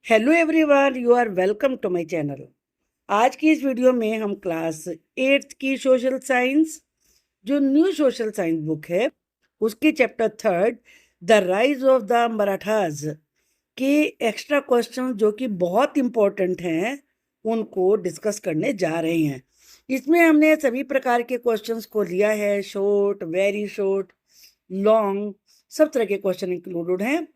Hello everyone, you are welcome to my channel. आज की इस वीडियो में हम क्लास 8th की सोशल साइंस, जो न्यू सोशल साइंस बुक है, उसके chapter 3 the rise of the Marathas के एक्स्ट्रा क्वेश्चन जो कि बहुत इम्पोर्टेंट हैं उनको डिस्कस करने जा रहे हैं। इसमें हमने सभी प्रकार के क्वेश्चंस को लिया है, शॉर्ट, वेरी शॉर्ट, लॉन्ग, सब तरह के क्वेश्चन इंक्लूडेड हैं।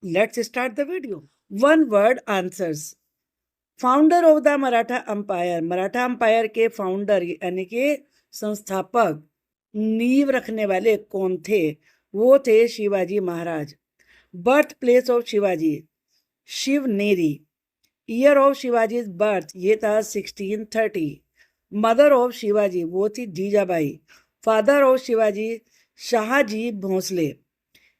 Let's start the video. One word answers. Founder of the Maratha empire, Maratha empire के फाउंडर यानी कि संस्थापक, नींव रखने वाले कौन थे? वो थे Shivaji Maharaj. Birth place of Shivaji, Shivneri. Year of Shivaji birth, ये था 1630। मदर ऑफ शिवाजी, वो थी Jijabai. Father of Shivaji, Shahaji Bhosale.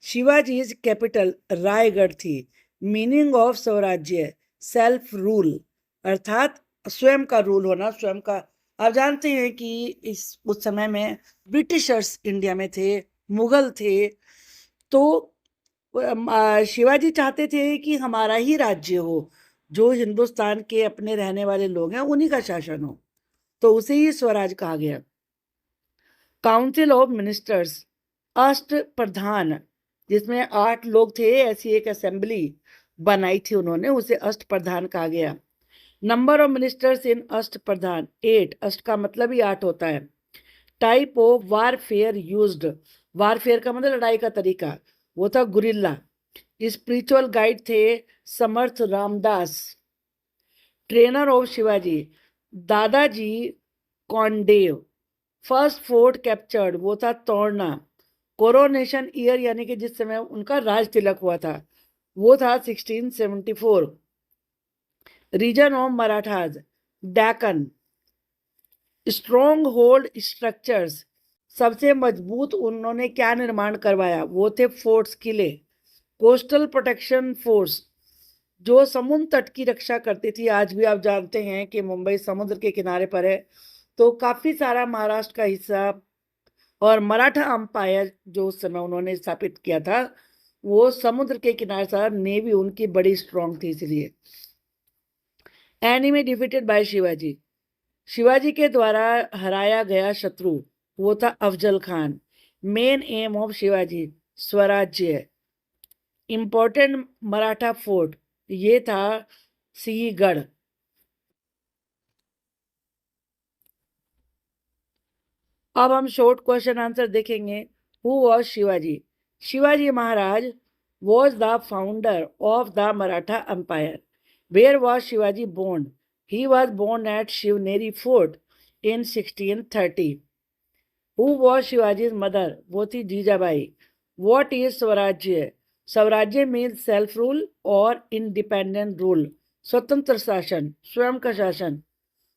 Shivaji capital Raigad थी। Meaning of Swarajya, self rule, अर्थात स्वयं का रूल होना, स्वयं का। आप जानते हैं कि उस समय में ब्रिटिशर्स इंडिया में थे, मुगल थे, तो शिवाजी चाहते थे कि हमारा ही राज्य हो, जो हिंदुस्तान के अपने रहने वाले लोग हैं उन्हीं का शासन हो, तो उसे ही स्वराज कहा गया। काउंसिल ऑफ मिनिस्टर्स, अष्ट प्रधान, जिसमें 8 लोग थे, ऐसी एक असेंबली बनाई थी उन्होंने, उसे अष्ट प्रधान कहा गया। नंबर ऑफ मिनिस्टर्स इन अष्ट प्रधान 8, अष्ट का मतलब ही 8 होता है। Type of warfare used, warfare का मतलब लड़ाई का तरीका, वो था गुरिल्ला। स्पिरिचुअल गाइड थे समर्थ रामदास। ट्रेनर ऑफ शिवाजी, दादाजी कौंडेव। फर्स्ट फोर्ट कैप्चर्ड, वो था तोड़ना। कोरोनेशन ईयर यानी कि जिस समय उनका राज तिलक हुआ था, वो था 1674। Region of Marathas, Deccan. Strong hold structures, सबसे मजबूत उन्होंने क्या निर्माण करवाया? वो थे फोर्ट्स, किले। कोस्टल प्रोटेक्शन फोर्स, जो समुद्र तट की रक्षा करती थी। आज भी आप जानते हैं कि मुंबई समुद्र के किनारे पर है, तो काफी सारा महाराष्ट्र का हिस्सा। और मराठा अंपायर जो उस समय उन्होंने स्थापित किया था, वो समुद्र के किनारे था। नेवी उनकी बड़ी स्ट्रांग थी, इसलिए। Enemy defeated by Shivaji, Shivaji के द्वारा हराया गया शत्रु, वो था Afzal Khan. Main aim of Shivaji, Swarajya. Important Maratha fort, ये था सिंहगढ़। अब हम शॉर्ट क्वेश्चन आंसर देखेंगे। Who was Shivaji? Shivaji Maharaj was the founder of the Maratha empire. Where was Shivaji born? He was born at Shivneri fort in 1630। Who was Shivaji mother? वो थी जीजाबाई। What is Swarajya? स्वराज्य मीन्स सेल्फ रूल और independent rule, स्वतंत्र शासन, स्वयं का शासन।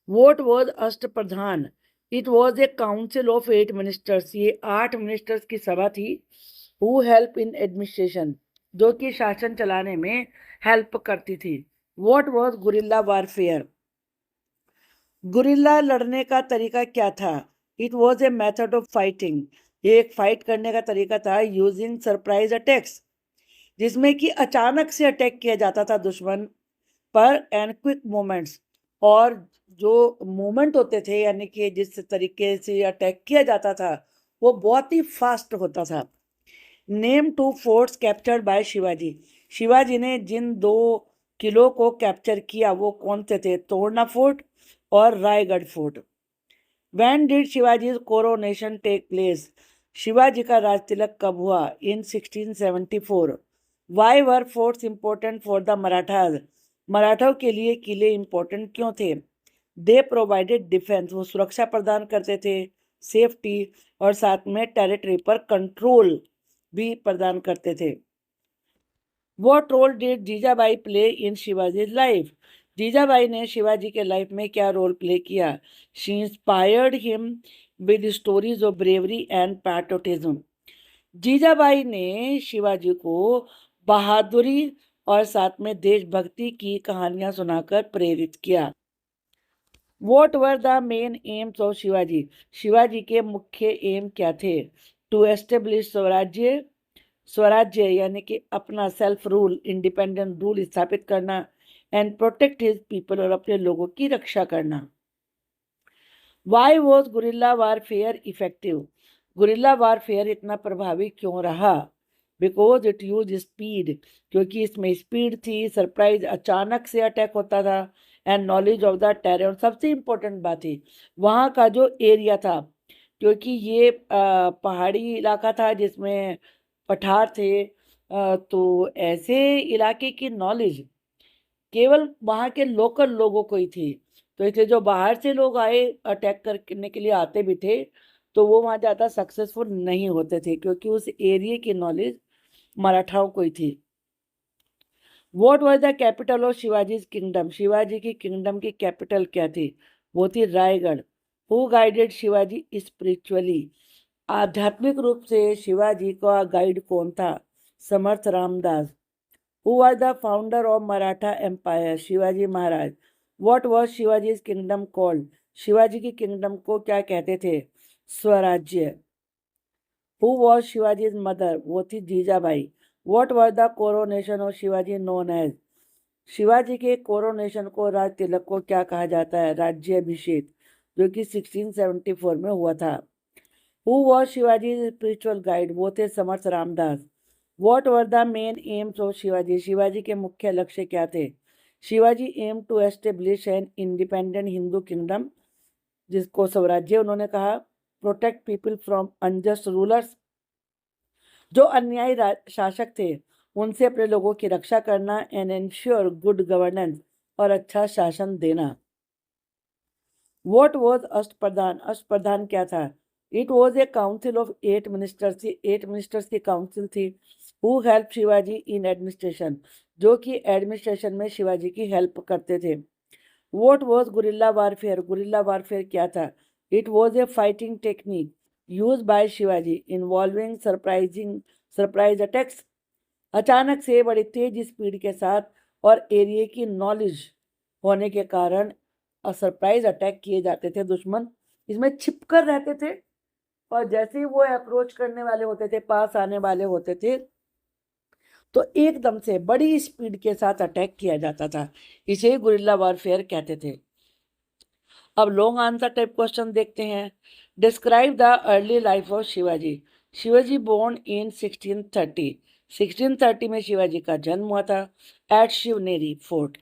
What was Ashta Pradhan? It was a council of 8 ministers, ये 8 मिनिस्टर्स की सभा थी। हु हेल्प इन एडमिनिस्ट्रेशन, जो कि शासन चलाने में हेल्प करती थी। What was guerrilla warfare? Guerrilla लड़ने का तरीका क्या था? It was a method of fighting, ये एक फाइट करने का तरीका था यूजिंग सरप्राइज अटैक्स, जिसमें कि अचानक से अटैक किया जाता था दुश्मन पर, एंड क्विक मूवमेंट्स, और जो मूवमेंट होते थे यानी कि जिस तरीके से अटैक किया जाता था वो बहुत ही फास्ट होता था। Name 2 forts captured by Shivaji, Shivaji ने जिन 2 किलों को कैप्चर किया वो कौन से थे? तोड़ना फोर्ट और Raigad fort. When did Shivaji coronation take place? Shivaji का राज तिलक कब हुआ? In 1674। Why were forts important for the Marathas? मराठों के लिए किले इंपॉर्टेंट क्यों थे? दे प्रोवाइडेड डिफेंस, वो सुरक्षा प्रदान करते थे, सेफ्टी, और साथ में टेरिटरी पर कंट्रोल भी प्रदान करते थे। What role did Jijabai play in Shivaji life? Jijabai ने शिवाजी के लाइफ में क्या रोल प्ले किया? She inspired him with stories of bravery and patriotism, Jijabai ने शिवाजी को बहादुरी और साथ में देशभक्ति की कहानियां सुनाकर प्रेरित किया। What were the main aims of Shivaji? Shivaji के मुख्य एम क्या थे? टू एस्टेब्लिश स्वराज्य, स्वराज्य यानी कि अपना सेल्फ रूल, इंडिपेंडेंट रूल स्थापित करना, एंड प्रोटेक्ट हिज पीपल, और अपने लोगों की रक्षा करना। Why was guerrilla warfare effective? Guerrilla warfare इतना प्रभावी क्यों रहा? बिकॉज इट यूज स्पीड, क्योंकि इसमें स्पीड थी, सरप्राइज अचानक से अटैक होता था, and knowledge of the terrain, सबसे इम्पोर्टेंट बात थी वहाँ का जो एरिया था, क्योंकि ये पहाड़ी इलाका था जिसमें पठार थे, तो ऐसे इलाके की नॉलेज केवल वहाँ के लोकल लोगों को ही थी। तो इसलिए जो बाहर से लोग आए अटैक करने के लिए आते भी थे, तो वो वहाँ ज़्यादा सक्सेसफुल नहीं होते थे, क्योंकि उस एरिया की नॉलेज मराठाओं को ही थी। What was the capital of Shivaji kingdom? Shivaji की किंगडम की कैपिटल क्या थी? वो थी Raigarh. Who guided Shivaji spiritually? आध्यात्मिक रूप से शिवाजी का गाइड कौन था? Samarth Ramdas. Who was the founder of Maratha Empire? Shivaji Maharaj. What was शिवाजी's kingdom called? Shivaji की किंगडम को क्या कहते थे? स्वराज्य। Who was शिवाजी's mother? वो थी Jijabai. What was the coronation of Shivaji known as? Shivaji के कोरोनेशन को, राज तिलक को क्या कहा जाता है? राज्याभिषेक, जो कि 1674 में हुआ था। Who was शिवाजी's spiritual guide? वो थे Samarth Ramdas. What were the main aims of Shivaji? Shivaji के मुख्य लक्ष्य क्या थे? Shivaji aim to establish an independent Hindu kingdom, जिसको स्वराज्य उन्होंने कहा। Protect people from unjust rulers, जो अन्यायी शासक थे उनसे अपने लोगों की रक्षा करना। एंड एंश्योर गुड गवर्नेंस, और अच्छा शासन देना। वॉट वॉज अष्टप्रधान? अष्टप्रधान क्या था? It was a council of 8 ministers थी, 8 मिनिस्टर्स की काउंसिल थी। Who help Shivaji in administration, जो कि एडमिनिस्ट्रेशन में शिवाजी की हेल्प करते थे। What was guerrilla warfare? Guerrilla warfare क्या था? It was A fighting technique use by Shivaji involving surprise attacks, अचानक से बड़ी तेज स्पीड के साथ और एरिया की नॉलेज होने के कारण सरप्राइज अटैक किए जाते थे। दुश्मन इसमें छिपकर रहते थे, और जैसे ही वो अप्रोच करने वाले होते थे, पास आने वाले होते थे, तो एकदम से बड़ी स्पीड के साथ अटैक किया जाता था। इसे गुरिल्ला वॉरफेयर कहते थे। अब लॉन्ग आंसर टाइप क्वेश्चन देखते हैं। Describe the early life of Shivaji. Shivaji born in 1630। 1630 में शिवाजी का जन्म हुआ था at Shivneri fort.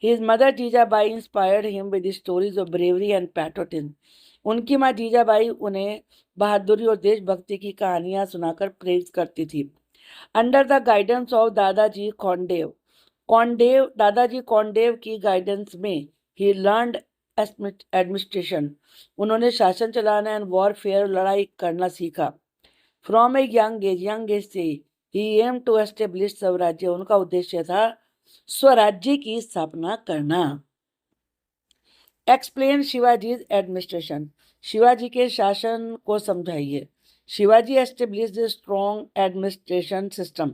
His mother Jijabai inspired him with stories of bravery and patriotism. उनकी माँ जीजाबाई उन्हें बहादुरी और देशभक्ति की कहानियां सुनाकर प्रेरित करती थी। अंडर द गाइडेंस ऑफ दादाजी दादाजी कौंडेव की गाइडेंस में ही लर्नड एडमिनिस्ट्रेशन। उन्होंने शासन चलाना एंड वॉरफेयर, लड़ाई करना सीखा। फ्रॉम ए यंग एज से ही एम टू एस्टेब्लिश स्वराज्य। उनका उद्देश्य था स्वराज्य की स्थापना करना। Explain Shivaji administration. शिवाजी के शासन को समझाइए। Shivaji establish strong administration system.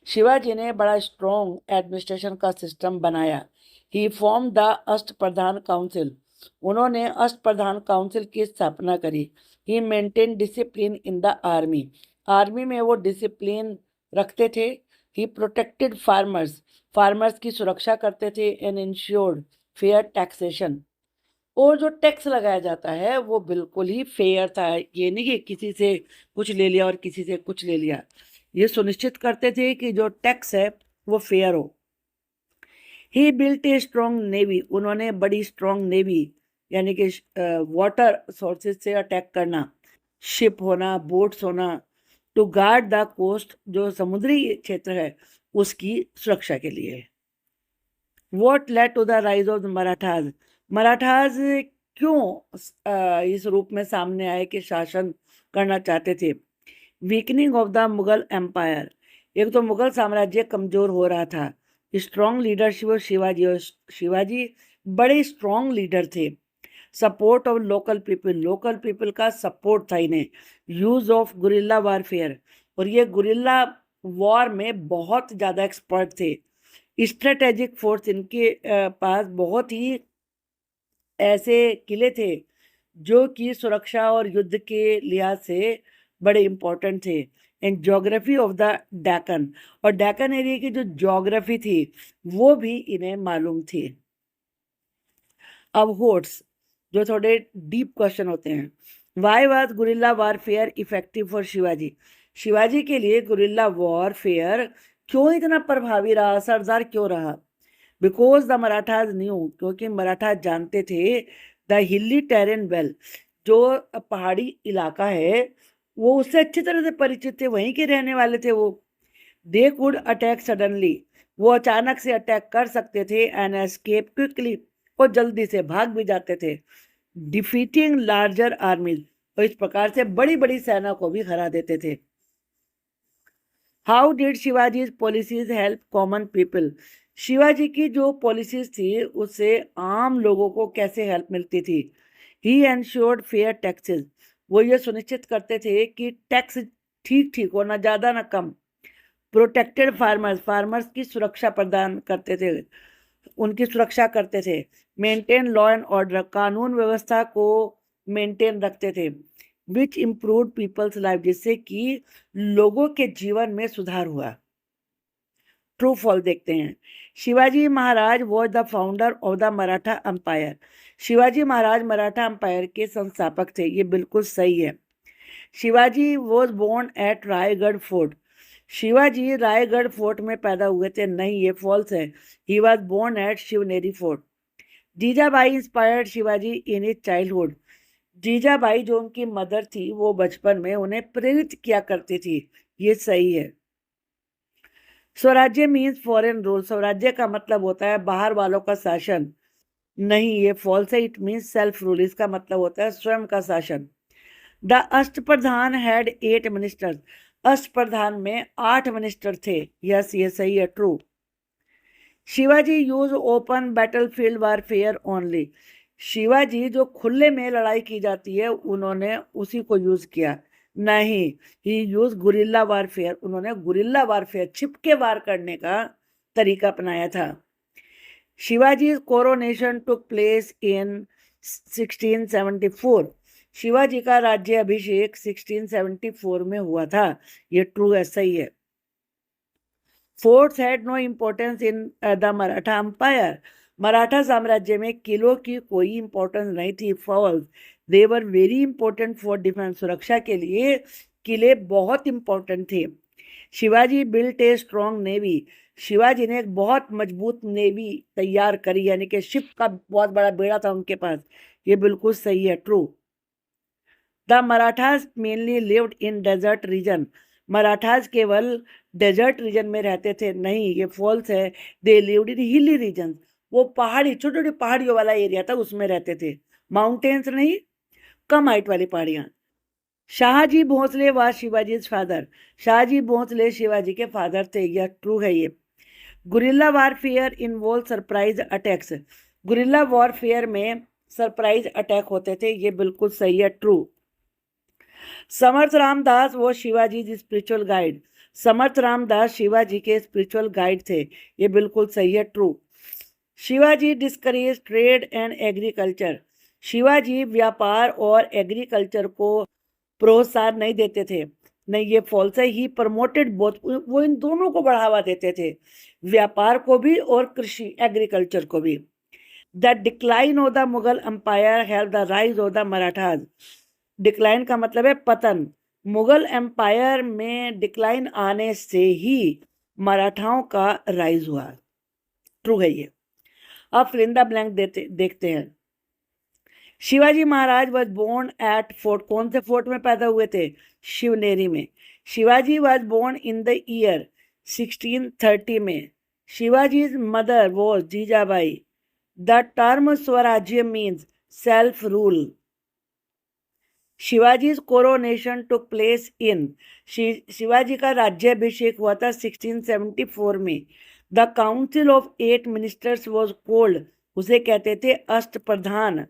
Shivaji ने बड़ा स्ट्रॉन्ग एडमिनिस्ट्रेशन का सिस्टम बनाया। He form the Ashtapradhan council. उन्होंने अष्टप्रधान काउंसिल की स्थापना करी। He maintain discipline in the army. Army में वो डिसिप्लिन रखते थे। ही प्रोटेक्टेड फार्मर्स की सुरक्षा करते थे। एंड इंश्योर्ड फेयर टैक्सेशन, और जो टैक्स लगाया जाता है वो बिल्कुल ही फेयर था। ये नहीं कि किसी से कुछ ले लिया और किसी से कुछ ले लिया। ये सुनिश्चित करते थे कि जो टैक्स है वो फेयर हो। He built a strong navy. उन्होंने बड़ी स्ट्रॉन्ग नेवी, यानी कि वाटर सोर्सेज से अटैक करना, शिप होना, बोट्स होना, टू गार्ड द कोस्ट, जो समुद्री क्षेत्र है उसकी सुरक्षा के लिए। What led to the rise of the Marathas? Marathas क्यों इस रूप में सामने आए कि शासन करना चाहते थे? Weakening of the Mughal empire. एक तो मुगल साम्राज्य कमजोर हो रहा था। स्ट्रॉन्ग लीडरशिप ऑफ शिवाजी, और शिवाजी बड़े स्ट्रॉन्ग लीडर थे। सपोर्ट ऑफ लोकल पीपल का सपोर्ट था इन्हें। यूज ऑफ गुरिल्ला वारफेयर, और ये गुरिल्ला वॉर में बहुत ज़्यादा एक्सपर्ट थे। स्ट्रेटेजिक फोर्स, इनके पास बहुत ही ऐसे किले थे जो कि सुरक्षा और युद्ध के लिहाज से बड़े इम्पोर्टेंट थे। And geography of the Deccan, और डेक्कन एरिया की जो ज्योग्राफी थी वो भी इन्हें मालूम थी। अब होट्स, जो थोड़े डीप क्वेश्चन होते हैं। Why was guerrilla warfare effective for Shivaji? Shivaji के लिए गुरिल्ला वॉरफेयर क्यों इतना प्रभावी रहा, असरदार क्यों रहा? बिकॉज द मराठाज न्यू, क्योंकि मराठा जानते थे द हिली टेरेन वेल, जो पहाड़ी इलाका है वो उससे अच्छी तरह से परिचित थे, वहीं के रहने वाले थे वो। दे कुड अटैक सडनली, वो अचानक से अटैक कर सकते थे, एंड एस्केप क्विकली, वो जल्दी से भाग भी जाते थे। डिफीटिंग लार्जर आर्मीज, और इस प्रकार से बड़ी बड़ी सेना को भी हरा देते थे। How did Shivaji policies help common people? Shivaji की जो पॉलिसीज थी उससे आम लोगों को कैसे हेल्प मिलती थी? ही एंश्योर्ड फेयर टैक्सेस, वो ये सुनिश्चित करते थे कि टैक्स ठीक ठीक हो, ना ज़्यादा ना कम। प्रोटेक्टेड फार्मर्स, फार्मर्स की सुरक्षा प्रदान करते थे, उनकी सुरक्षा करते थे। मेंटेन लॉ एंड ऑर्डर, कानून व्यवस्था को मेंटेन रखते थे। विच इम्प्रूव पीपल्स लाइफ, जिससे कि लोगों के जीवन में सुधार हुआ। ट्रू फॉल देखते हैं। Shivaji Maharaj was the founder of the Maratha empire, Shivaji Maharaj Maratha empire के संस्थापक थे, ये बिल्कुल सही है। Shivaji was born at Raigad fort, Shivaji Raigad fort में पैदा हुए थे, नहीं ये फॉल्स है। He was born at Shivneri fort. Jijabai inspired Shivaji in his childhood, Jijabai जो उनकी मदर थी वो बचपन में उन्हें प्रेरित किया करती थी, ये सही है। स्वराज्य मीन्स फॉरेन रूल, स्वराज्य का मतलब होता है बाहर वालों का शासन, नहीं ये फॉल्स है। इट मीन्स सेल्फ रूल, इसका मतलब होता है स्वयं का शासन। द अष्टप्रधान हैड 8 मिनिस्टर्स, अष्टप्रधान में 8 मिनिस्टर थे, यस ये सही है, true. Shivaji use open battlefield warfare only, Shivaji जो खुले में लड़ाई की जाती है उन्होंने उसी को यूज किया, नहीं ही यूज गुरिल्ला वारफेयर, उन्होंने गुरिल्ला वारफेयर छिपके वार करने का तरीका अपनाया था। शिवाजी कोरोनेशन टुक प्लेस इन 1674, शिवाजी का राज्य अभिषेक 1674 में हुआ था, ये ट्रू है, सही है। Forts had no importance in the Maratha empire, Maratha साम्राज्य में किलों की कोई इंपॉर्टेंस नहीं थी, false. They were very important for defence, सुरक्षा के लिए किले बहुत इंपॉर्टेंट थे। Shivaji built a strong navy, Shivaji ने एक बहुत मजबूत नेवी तैयार करी, यानी कि शिप का बहुत बड़ा बेड़ा था उनके पास, ये बिल्कुल सही है, true. The Marathas mainly lived in desert region, Marathas केवल डेजर्ट रीजन में रहते थे, नहीं ये फॉल्स है। They lived in hilly region, वो पहाड़ी छोटी छोटी पहाड़ियों वाला एरिया था उसमें रहते थे, माउंटेन्स नहीं, कम हाइट वाली पहाड़ियाँ। शाहजी भोंसले व शिवाजी फादर, शाहजी भोंसले शिवाजी के फादर थे, यह ट्रू है ये। Guerrilla warfare involve surprise attacks, guerrilla warfare में सरप्राइज अटैक होते थे, ये बिल्कुल सही है, ट्रू। समर्थ रामदास वो शिवाजी जी स्पिरिचुअल गाइड, समर्थ रामदास शिवाजी के स्पिरिचुअल गाइड थे, ये बिल्कुल सही है, true. Shivaji discourage trade and agriculture, Shivaji व्यापार और एग्रीकल्चर को प्रोत्साहन नहीं देते थे, नहीं ये फॉल्स है। ही प्रमोटेड बोथ, वो इन दोनों को बढ़ावा देते थे, व्यापार को भी और कृषि एग्रीकल्चर को भी। The decline of the Mughal empire help the rise of the Marathas, decline का मतलब है पतन, मुगल एम्पायर में डिक्लाइन आने से ही मराठाओं का राइज हुआ, ट्रू है ये। अब फिल इन द ब्लैंक देखते हैं। Shivaji Maharaj was born at fort, कौन से फोर्ट में पैदा हुए थे? शिवनेरी में। Shivaji was born in the year 1630 में। Shivaji mother was Jijabai. The term Swarajya means self rule. Shivaji coronation took place in, Shivaji का राज्याभिषेक हुआ था 1674 में। The council of 8 ministers was called, उसे कहते थे अष्टप्रधान।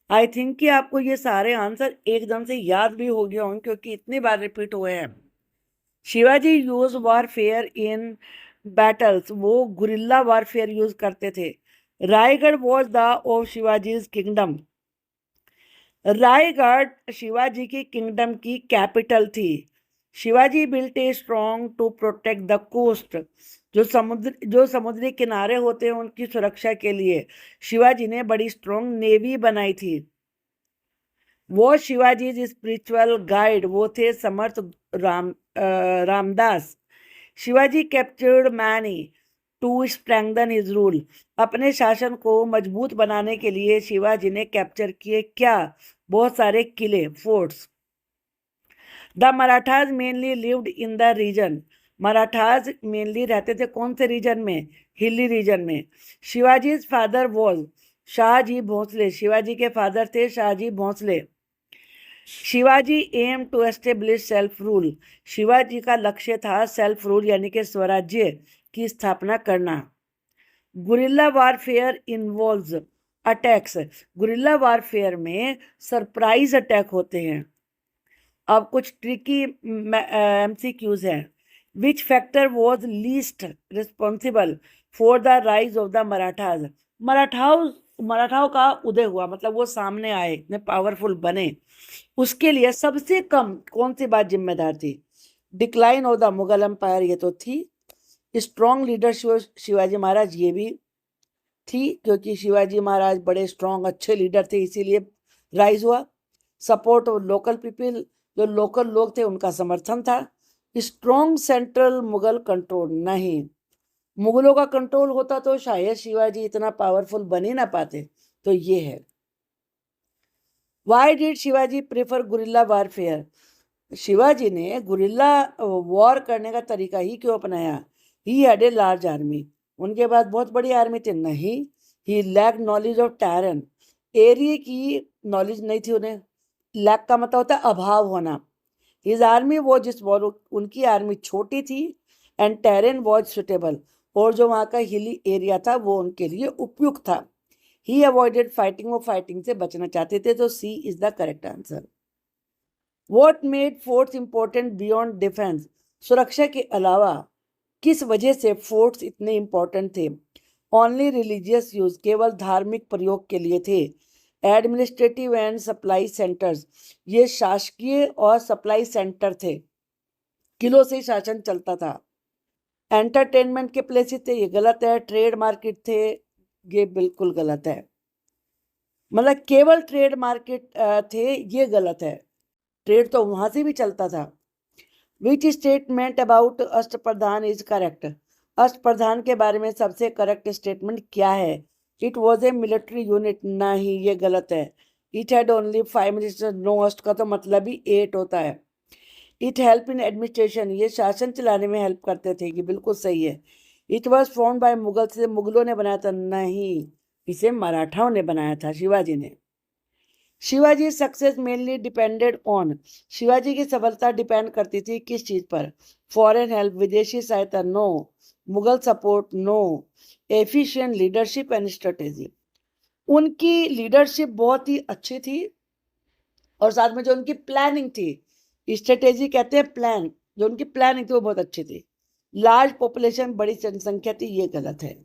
आई थिंक कि आपको ये सारे आंसर एकदम से याद भी हो गया होंगे क्योंकि इतनी बार रिपीट हुए हैं। Shivaji use warfare in battles, वो गुरिल्ला वॉरफेयर यूज करते थे। Raigad was the of Shivaji kingdom, Raigad Shivaji की किंगडम की कैपिटल थी। Shivaji built a strong to protect the coast. जो समुद्री किनारे होते हैं उनकी सुरक्षा के लिए शिवाजी ने बड़ी स्ट्रॉन्ग नेवी बनाई थी। वो शिवाजी स्पिरिचुअल गाइड, वो थे Samarth Ramdas. Shivaji captured many to strengthen his rule. अपने शासन को मजबूत बनाने के लिए शिवाजी ने कैप्चर किए क्या? बहुत सारे किले, forts. The Marathas mainly lived in the region. Marathas mainly रहते थे कौन से रीजन में? हिली रीजन में। Shivaji father was Shahaji Bhonsle. शिवाजी के फादर थे Shahaji Bhonsle. Shivaji aim to establish self rule. Shivaji का लक्ष्य था सेल्फ रूल यानी कि स्वराज्य की स्थापना करना। Guerrilla warfare involves attacks. Guerrilla warfare में सरप्राइज अटैक होते हैं। अब कुछ ट्रिकी एमसीक्यूज हैं। Which factor was least responsible for the rise of the Marathas. मराठाओं का उदय हुआ, मतलब वो सामने आए, इतने पावरफुल बने, उसके लिए सबसे कम कौन सी बात जिम्मेदार थी? Decline of the Mughal empire, ये तो थी। स्ट्रॉन्ग लीडरशिप शिवाजी महाराज, ये भी थी, क्योंकि शिवाजी महाराज बड़े स्ट्रॉन्ग अच्छे लीडर थे, इसीलिए राइज हुआ। सपोर्ट ऑफ लोकल पीपल, जो लोकल लोग थे उनका समर्थन था। स्ट्रॉन्ग सेंट्रल मुगल कंट्रोल, नहीं, मुगलों का कंट्रोल होता तो शायद शिवाजी इतना पावरफुल बन ही ना पाते। तो ये है। Why did Shivaji prefer guerrilla warfare. Shivaji ने गुरिल्ला वॉर करने का तरीका ही क्यों अपनाया? He had a large army. उनके पास बहुत बड़ी आर्मी थी? नहीं। He lack knowledge of terrain. Area की नॉलेज नहीं थी उन्हें। लैक का मतलब होता है अभाव होना। हिज आर्मी वॉज जिस उनकी आर्मी छोटी थी। एंड टेरेन वॉज सुटेबल, और जो वहाँ का हिली एरिया था वो उनके लिए उपयुक्त था। ही अवॉइडेड फाइटिंग, वो फाइटिंग से बचना चाहते थे। तो C is the correct answer. What made forts important beyond defence. सुरक्षा के अलावा किस वजह से फोर्ट्स इतने इंपॉर्टेंट थे? ओनली रिलीजियस यूज, केवल धार्मिक प्रयोग के लिए थे। एडमिनिस्ट्रेटिव एंड सप्लाई सेंटर्स, ये शासकीय और सप्लाई सेंटर थे, किलों से शासन चलता था। एंटरटेनमेंट के प्लेसेस थे, ये गलत है। ट्रेड मार्केट थे, ये बिल्कुल गलत है। मतलब केवल ट्रेड मार्केट थे, ये गलत है। ट्रेड तो वहां से भी चलता था। Which statement about Ashtapradhan is correct. Ashtapradhan के बारे में सबसे करेक्ट स्टेटमेंट क्या है? It was a military unit, नहीं, ये गलत है। It had only 5 ministers, no, अष्ट का तो मतलब ही 8 होता है। इट हेल्प इन एडमिनिस्ट्रेशन, ये शासन चलाने में हेल्प करते थे, ये बिल्कुल सही है। It was found by Mughal, से मुगलों ने बनाया था, नहीं, इसे मराठाओं ने बनाया था, शिवाजी ने। Shivaji success mainly depended on. Shivaji की सफलता डिपेंड करती थी किस चीज पर? फॉरेन हेल्प, विदेशी सहायता, no. Mughal support, no. Efficient leadership and strategy, उनकी लीडरशिप बहुत ही अच्छी थी, और साथ में जो उनकी प्लानिंग थी, स्ट्रेटेजी कहते हैं प्लान, जो उनकी प्लानिंग थी वो बहुत अच्छी थी। लार्ज पॉपुलेशन, बड़ी जनसंख्या थी, ये गलत है।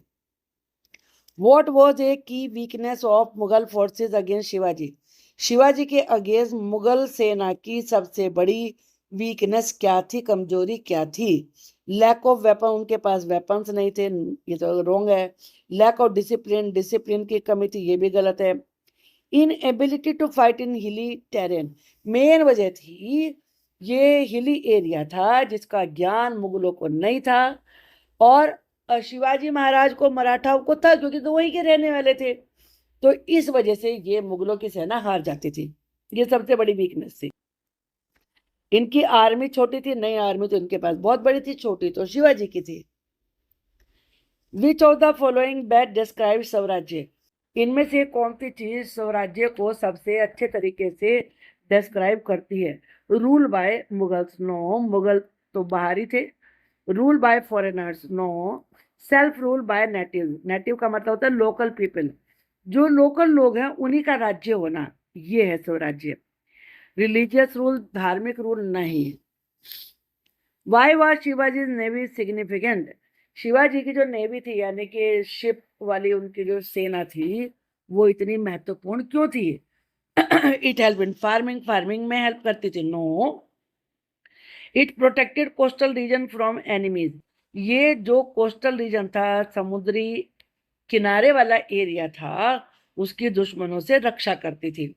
वॉट वॉज ए की weakness of Mughal forces against Shivaji. Shivaji के अगेंस्ट मुगल सेना की सबसे बड़ी वीकनेस क्या थी, कमजोरी क्या थी? लैक ऑफ वेपन, उनके पास वेपन्स नहीं थे, ये तो रॉन्ग है। लैक ऑफ डिसिप्लिन, डिसिप्लिन की कमी थी, ये भी गलत है। Inability to fight in hilly terrain, main वजह थी ये हिली एरिया था जिसका ज्ञान मुगलों को नहीं था, और शिवाजी महाराज को मराठाओं को था, क्योंकि तो वहीं के रहने वाले थे। तो इस वजह से ये मुगलों की सेना हार जाती थी, ये सबसे बड़ी वीकनेस थी। इनकी आर्मी छोटी थी, नई आर्मी तो इनके पास बहुत बड़ी थी, छोटी तो शिवाजी की थी। Which of the following bad describe स्वराज्य। इनमें से कौन सी चीज स्वराज्य को सबसे अच्छे तरीके से डिस्क्राइब करती है? Rule by Mughals, no, Mughal तो बाहरी थे। Rule by foreigners, no. Self rule by native, native का मतलब होता है लोकल पीपल, जो लोकल लोग हैं उन्हीं का राज्य होना, ये है स्वराज्य। रिलीजियस रूल, धार्मिक रूल नहीं। Why was Shivaji navy significant. Shivaji की जो नेवी थी यानी कि शिप वाली उनकी जो सेना थी वो इतनी महत्वपूर्ण क्यों थी? It help in farming, farming में हेल्प करती थी, no. It protected coastal region from enemies. ये जो कोस्टल रीजन था, समुद्री किनारे वाला एरिया था, उसकी दुश्मनों से रक्षा करती थी।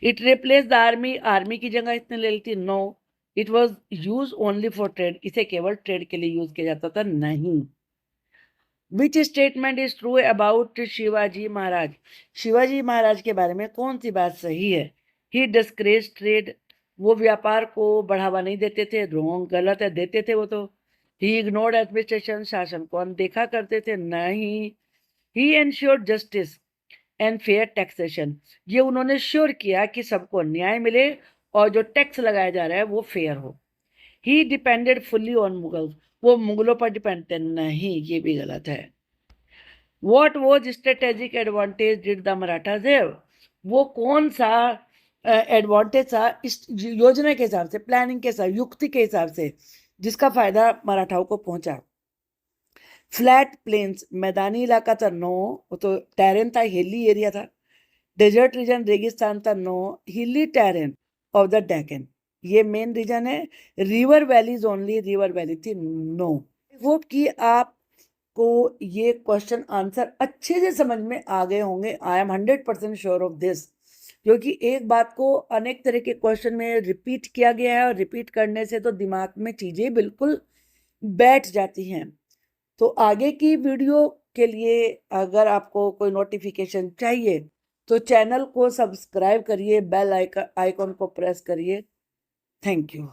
It replace the army, army की जगह इसने ले ली थी। No, it was use only for trade, इसे केवल ट्रेड के लिए यूज किया जाता था। नहीं। Which statement is true about Shivaji Maharaj? Shivaji Maharaj के बारे में कौन सी बात सही है? ही डिस्करेज ट्रेड, वो व्यापार को बढ़ावा नहीं देते थे। रॉन्ग, गलत है, देते थे वो तो। ही इग्नोर्ड एडमिनिस्ट्रेशन, शासन को अनदेखा करते थे। नहीं। ही ensured justice and fair taxation, ये उन्होंने श्योर किया कि सबको न्याय मिले और जो टैक्स लगाया जा रहा है वो फेयर हो। ही डिपेंडेड फुल्ली ऑन मुगल्स, वो मुगलों पर डिपेंड थे। नहीं, ये भी गलत है। What was strategic advantage did the Marathas have? वो कौन सा एडवांटेज था इस योजना के हिसाब से, प्लानिंग के हिसाब, युक्ति के हिसाब से, जिसका फायदा मराठाओं को पहुंचा? फ्लैट प्लेन्स, मैदानी इलाका था। नो, वो तो टेरेन था, हिली एरिया था। डेजर्ट रीजन, रेगिस्तान था। नो, हिली टेरेन ऑफ द डेक्कन, ये मेन रीजन है। River valleys only, river valley थी। नो। होप कि आपको ये क्वेश्चन आंसर अच्छे से समझ में आ गए होंगे। I am 100% sure of this, क्योंकि एक बात को अनेक तरह के क्वेश्चन में रिपीट किया गया है और रिपीट करने से तो दिमाग में चीजें बिल्कुल बैठ जाती हैं। तो आगे की वीडियो के लिए अगर आपको कोई नोटिफिकेशन चाहिए तो चैनल को सब्सक्राइब करिए, बेल आइकन को प्रेस करिए। Thank you.